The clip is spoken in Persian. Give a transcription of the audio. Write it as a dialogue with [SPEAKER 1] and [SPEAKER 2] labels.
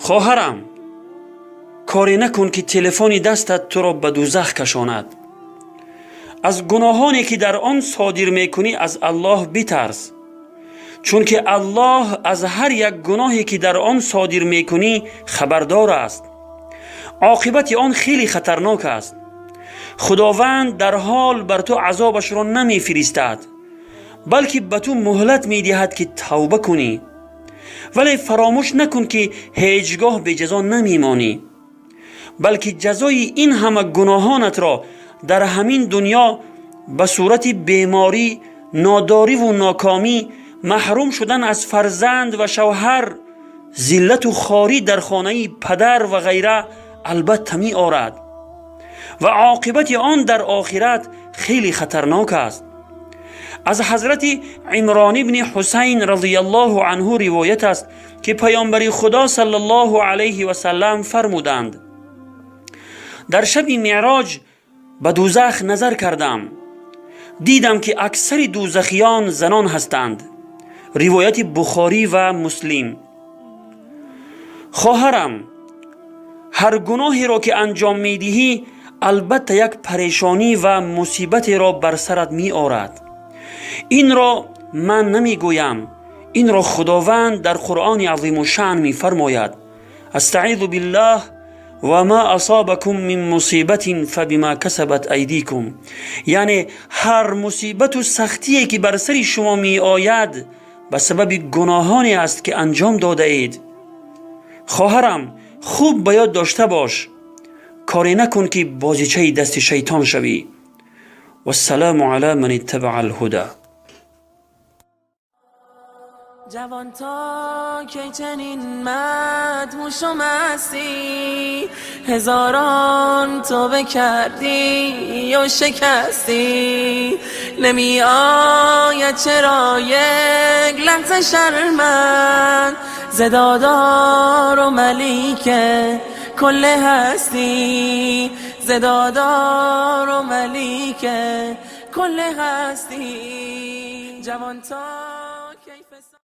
[SPEAKER 1] خواهرم، کاری نکن که تلفن دستت تو را به دوزخ کشاند. از گناهانی که در آن صادر میکنی از الله بترس، چون که الله از هر یک گناهی که در آن صادر میکنی خبردار است. عاقبت آن خیلی خطرناک است. خداوند در حال بر تو عذابش را نمی فرستد، بلکه به تو مهلت می دهد که توبه کنی. ولی فراموش نکن که هیچگاه به جزا نمی مانی، بلکه جزای این همه گناهانت را در همین دنیا به صورت بیماری، ناداری و ناکامی، محروم شدن از فرزند و شوهر، ذلت و خواری در خانه پدر و غیره البته می آرد و عاقبت آن در آخرت خیلی خطرناک است. از حضرت عمران بن حسین رضی الله عنه روایت است که پیامبر خدا صلی الله علیه و سلم فرمودند: در شب معراج به دوزخ نظر کردم، دیدم که اکثر دوزخیان زنان هستند. روایت بخاری و مسلم. خواهرم، هر گناهی را که انجام می دهی البته یک پریشانی و مصیبت را بر سرت می آورد. این را من نمی گویم، این را خداوند در قرآن عظیم و شأن می فرماید: استعیذ بالله و ما اصابکم من مصیبت فبما کسبت ایدیکم. یعنی هر مصیبت و سختی که بر سر شما می آید به سبب گناهانی است که انجام داده اید. خواهرم، خوب به یاد داشته باش، کاری نکن که بازیچه دست شیطان شوی. و السلام علی من اتبع الهدى.
[SPEAKER 2] جوان تا که چنین مدهوش و مستی، هزاران توبه کردی و شکستی. نمی آید چرا یک لحظه شرمند ز دادار و ملیک کل هستی، ز دادار و ملیک کل هستی. جوان تا